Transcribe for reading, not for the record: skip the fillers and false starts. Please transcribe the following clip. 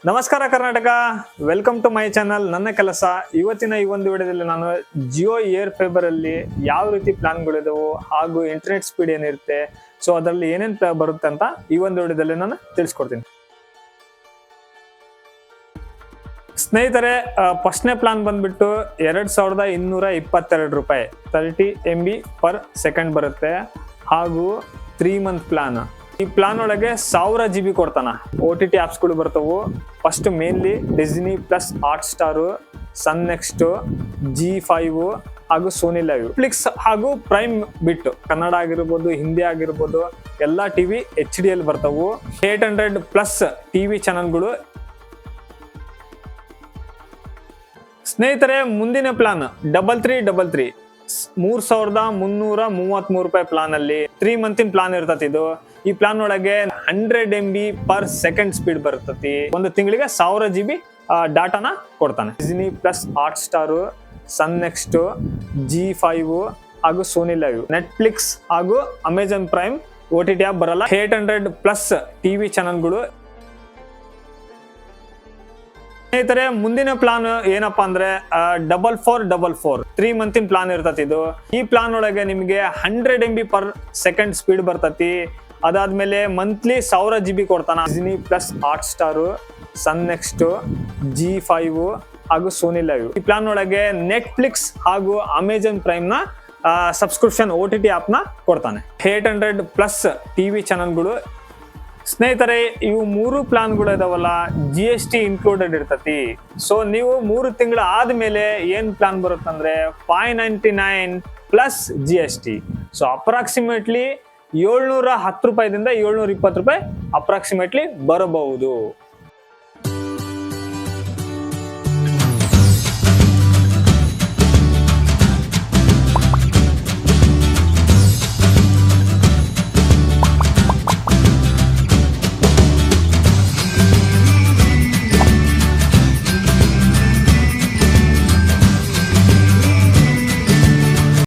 ನಮಸ್ಕಾರ Karnataka, welcome to my channel. ನನ್ನ ಕೆಲಸ ಇವತ್ತಿನ ಈ ಒಂದು ವಿಡಿಯೋದಲ್ಲಿ ನಾನು ಜಿಯೋ ಏರ್ ಫೈಬರ್ ಅಲ್ಲಿ ಯಾವ ರೀತಿ ಪ್ಲಾನ್ಗಳಿದಾವು ಹಾಗೂ ಇಂಟರ್ನೆಟ್ ಸ್ಪೀಡ್ ಏನಿರುತ್ತೆ, ಸೊ ಅದರಲ್ಲಿ ಏನೇನು ಬರುತ್ತೆ ಅಂತ ಈ ಒಂದು ವಿಡಿಯೋದಲ್ಲಿ ನಾನು ತಿಳಿಸ್ಕೊಡ್ತೀನಿ. ಸ್ನೇಹಿತರೆ, ಫಸ್ಟ್ನೇ ಪ್ಲಾನ್ ಬಂದ್ಬಿಟ್ಟು 2222 ರೂಪಾಯಿ 30 MB ಪರ್ ಸೆಕೆಂಡ್ ಬರುತ್ತೆ ಹಾಗೂ 3 ಮಂತ್ ಪ್ಲಾನ್. ಈ ಪ್ಲಾನ್ ಒಳಗೆ 1000 GB ಕೊಡ್ತಾನ. OTT ಆಪ್ಸ್ಗಳು ಬರ್ತವು. First mainly Disney plus Hotstar, Sun NXT, G5 ಹಾಗೂ ಸೋನಿ ಲೈವ್, ನೆಟ್ಫ್ಲಿಕ್ಸ್ ಹಾಗೂ ಪ್ರೈಮ್ ಬಿಟ್ಟು ಕನ್ನಡ ಆಗಿರ್ಬೋದು, ಹಿಂದಿ ಆಗಿರ್ಬೋದು, ಎಲ್ಲ ಟಿವಿ HD ಅಲ್ಲಿ ಬರ್ತವು. 800+ ಟಿವಿ ಚಾನಲ್ಗಳು. ಸ್ನೇಹಿತರೆ, ಮುಂದಿನ ಪ್ಲಾನ್ 3333 3333 ರೂಪಾಯಿ ಪ್ಲಾನ್ ಅಲ್ಲಿ 3 ಮಂತಿನ ಪ್ಲಾನ್ ಇರ್ತತಿ. ಇದು ಈ ಪ್ಲಾನ್ ಒಳಗೆ 100 MB ಪರ್ ಸೆಕೆಂಡ್ ಸ್ಪೀಡ್ ಬರ್ತತಿ. ಒಂದು ತಿಂಗಳಿಗೆ 1000 GB ಡಾಟಾನ ಕೊಡ್ತಾನೆ. Disney plus Hotstar, Sun NXT, G5 ಹಾಗೂ ಸೋನಿ ಲೈವ್, ನೆಟ್ಫ್ಲಿಕ್ಸ್ ಹಾಗೂ ಅಮೆಜಾನ್ ಪ್ರೈಮ್ OTT ಆಪ್ ಬರಲ್ಲ. 800+ ಟಿವಿ ಚಾನಲ್ಗಳು. ಸ್ನೇಹಿತರೆ, ಮುಂದಿನ ಪ್ಲಾನ್ ಏನಪ್ಪಾ ಅಂದ್ರೆ 4444 3 ಮಂತಿನ ಪ್ಲಾನ್ ಇರ್ತತಿ. ಇದು ಈ ಪ್ಲಾನ್ ಒಳಗೆ ನಿಮಗೆ 100 MB ಪರ್ ಸೆಕೆಂಡ್ ಸ್ಪೀಡ್ ಬರ್ತತಿ. ಅದಾದ್ಮೇಲೆ ಮಂತ್ಲಿ 1000 GB ಕೊಡ್ತಾನ. Disney plus Hotstar, Sun NXT, G5 ಹಾಗೂ ಸೋನಿ ಲೈವ್. ಈ ಪ್ಲಾನ್ ಒಳಗೆ ನೆಟ್ಫ್ಲಿಕ್ಸ್ ಹಾಗೂ ಅಮೆಜಾನ್ ಪ್ರೈಮ್ ನ ಸಬ್ಸ್ಕ್ರಿಪ್ಷನ್ OTT ಆಪ್ ನ ಕೊಡ್ತಾನೆ. 800+ ಟಿವಿ ಚಾನಲ್ಗಳು. ಸ್ನೇಹಿತರೆ, ಇವು 3 ಪ್ಲಾನ್ಗಳು ಇದಾವಲ್ಲ, GST ಇನ್ಕ್ಲೂಡೆಡ್ ಇರ್ತತಿ. ಸೊ ನೀವು 3 ತಿಂಗಳು ಆದ್ಮೇಲೆ ಏನ್ ಪ್ಲಾನ್ ಬರುತ್ತಂದ್ರೆ 599+ GST. ಸೊ ಅಪ್ರಾಕ್ಸಿಮೇಟ್ಲಿ 710 ರೂಪಾಯಿದಿಂದ 720 ರೂಪಾಯಿ ಅಪ್ರಾಕ್ಸಿಮೇಟ್ಲಿ ಬರಬಹುದು.